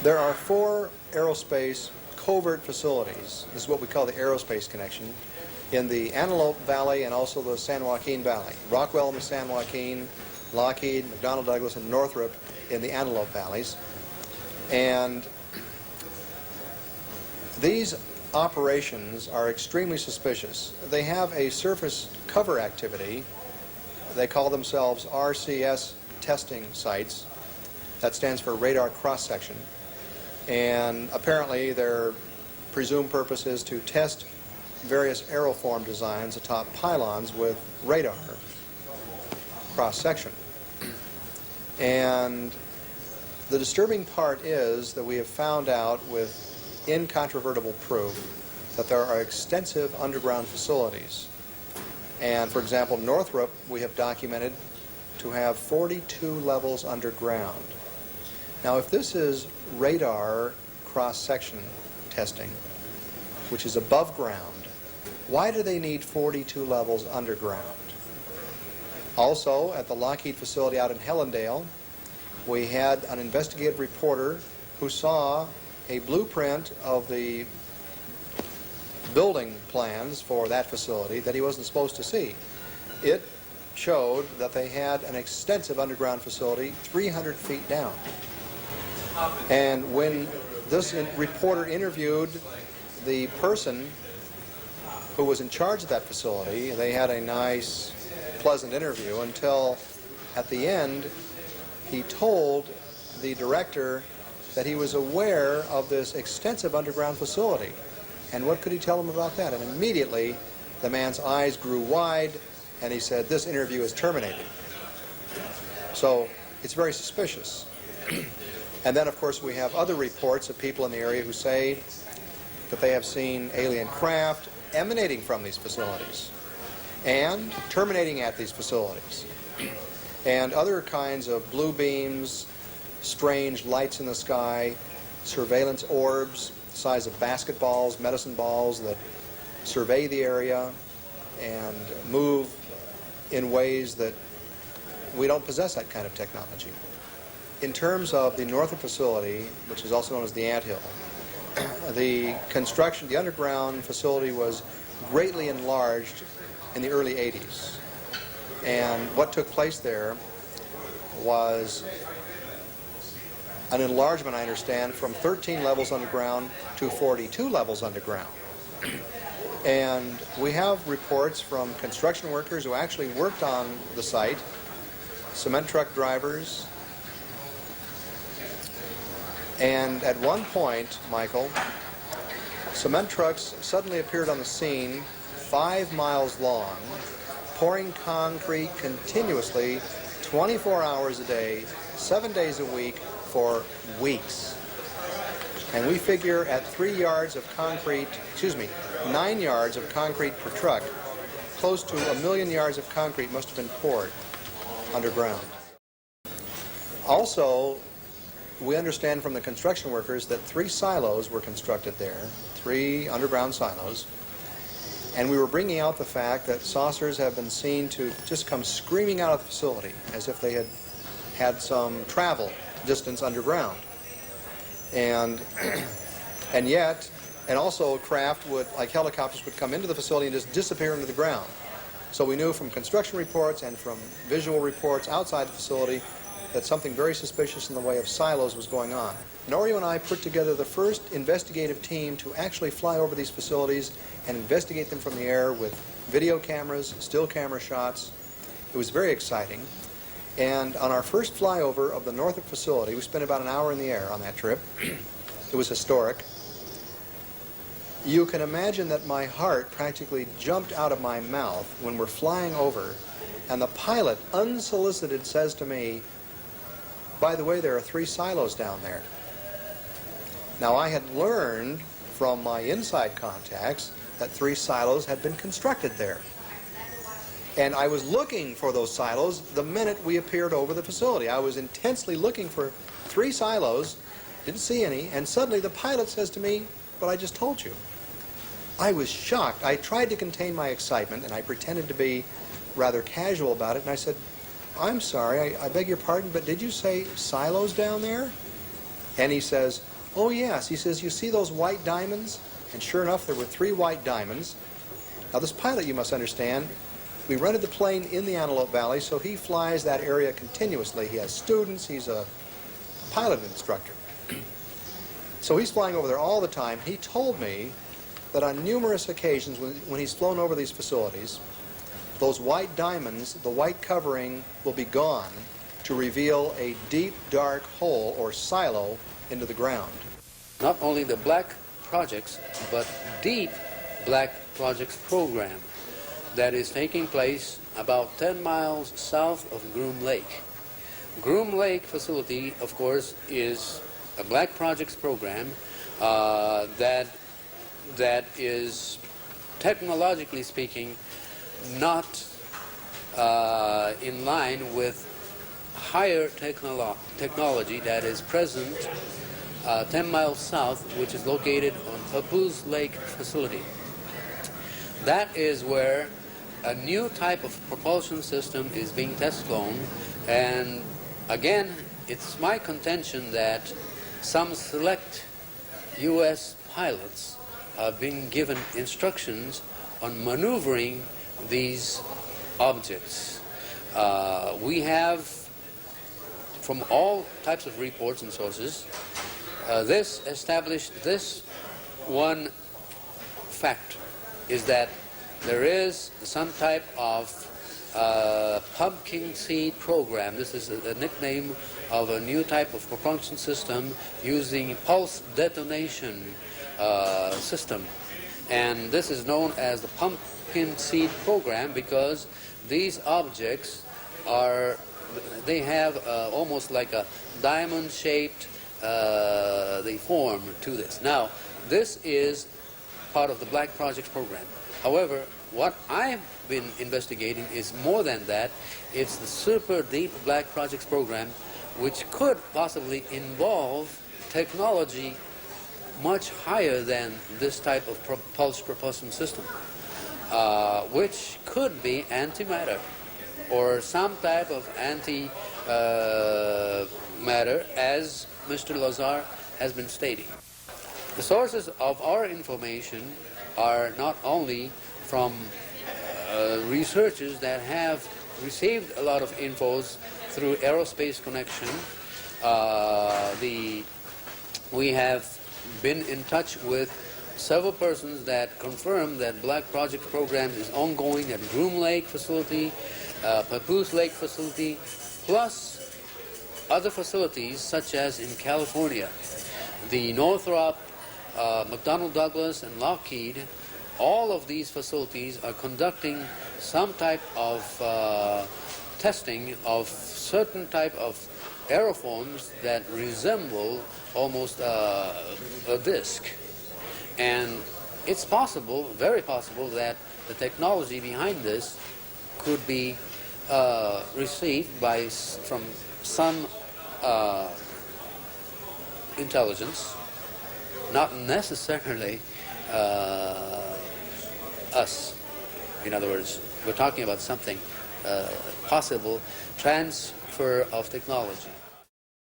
There are 4 aerospace covert facilities. This is what we call the aerospace connection in the Antelope Valley and also the San Joaquin Valley. Rockwell in the San Joaquin, Lockheed, McDonnell Douglas, and Northrop in the Antelope Valleys. And these operations are extremely suspicious. They have a surface cover activity. They call themselves RCS testing sites. That stands for radar cross-section. And apparently their presumed purpose is to test various aeroform designs atop pylons with radar cross-section. And the disturbing part is that we have found out with incontrovertible proof that there are extensive underground facilities. And for example, Northrop we have documented to have 42 levels underground. Now if this is radar cross-section testing, which is above ground, why do they need 42 levels underground? Also, at the Lockheed facility out in Helendale, we had an investigative reporter who saw a blueprint of the building plans for that facility that he wasn't supposed to see. It showed that they had an extensive underground facility 300 feet down. And when this reporter interviewed the person who was in charge of that facility, they had a nice, pleasant interview until at the end he told the director that he was aware of this extensive underground facility. And what could he tell him about that? And immediately the man's eyes grew wide and he said, "This interview is terminated." So it's very suspicious. And then of course we have other reports of people in the area who say that they have seen alien craft emanating from these facilities and terminating at these facilities. And other kinds of blue beams, strange lights in the sky, surveillance orbs the size of basketballs, medicine balls that survey the area and move in ways that we don't possess that kind of technology. In terms of the Northrop facility, which is also known as the Anthill, the construction, the underground facility was greatly enlarged in the early 80s. And what took place there was an enlargement, I understand, from 13 levels underground to 42 levels underground. And we have reports from construction workers who actually worked on the site, cement truck drivers, and at one point, Michael, cement trucks suddenly appeared on the scene 5 miles long, pouring concrete continuously 24 hours a day, 7 days a week for weeks. And we figure at 3 yards of concrete, 9 yards of concrete per truck, close to 1 million yards of concrete must have been poured underground. Also, we understand from the construction workers that 3 silos were constructed there, 3 underground silos, and we were bringing out the fact that saucers have been seen to just come screaming out of the facility as if they had had some travel distance underground. And yet, and also craft would, like helicopters, would come into the facility and just disappear into the ground. So we knew from construction reports and from visual reports outside the facility that something very suspicious in the way of silos was going on. Norio and I put together the first investigative team to actually fly over these facilities and investigate them from the air with video cameras, still camera shots. It was very exciting. And on our first flyover of the Northrop facility, we spent about an hour in the air on that trip. It was historic. You can imagine that my heart practically jumped out of my mouth when we're flying over, and the pilot, unsolicited, says to me, "By the way, there are 3 silos down there." Now, I had learned from my inside contacts that 3 silos had been constructed there. And I was looking for those silos the minute we appeared over the facility. I was intensely looking for 3 silos, didn't see any, and suddenly the pilot says to me, "But I just told you." I was shocked. I tried to contain my excitement, and I pretended to be rather casual about it, and I said, "I'm sorry, I beg your pardon, but did you say silos down there?" And he says, oh yes, he says, you see those white diamonds? And sure enough, there were 3 white diamonds. Now this pilot, you must understand, we rented the plane in the Antelope Valley, so he flies that area continuously. He has students, he's a pilot instructor. So he's flying over there all the time. He told me that on numerous occasions when he's flown over these facilities, those white diamonds, the white covering will be gone to reveal a deep, dark hole or silo into the ground. Not only the black projects, but deep black projects program that is taking place about 10 miles south of Groom Lake. Groom Lake facility, of course, is a black projects program that is, technologically speaking, not in line with higher technology that is present 10 miles south, which is located on Papoose Lake facility. That is where a new type of propulsion system is being test flown, and again, it's my contention that some select U.S. pilots are being given instructions on maneuvering these objects. We have, from all types of reports and sources, this established this one fact, is that there is some type of pumpkin seed program. This is a nickname of a new type of propulsion system using pulse detonation system. And this is known as the pumpkin seed program because these objects they have almost like a diamond-shaped they form to this. Now, this is part of the Black Projects program. However, what I've been investigating is more than that. It's the Super Deep Black Projects program, which could possibly involve technology much higher than this type of pulse propulsion system, which could be antimatter or some type of anti-matter, as Mr. Lazar has been stating. The sources of our information are not only from researchers that have received a lot of infos through Aerospace Connection. We have been in touch with several persons that confirm that Black Project program is ongoing at Groom Lake facility, Papoose Lake facility, plus other facilities such as in California, the Northrop, McDonnell Douglas, and Lockheed. All of these facilities are conducting some type of testing of certain type of aerofoams that resemble almost a disc. And it's possible, very possible, that the technology behind this could be received from some intelligence, not necessarily us. In other words, we're talking about something possible transfer of technology.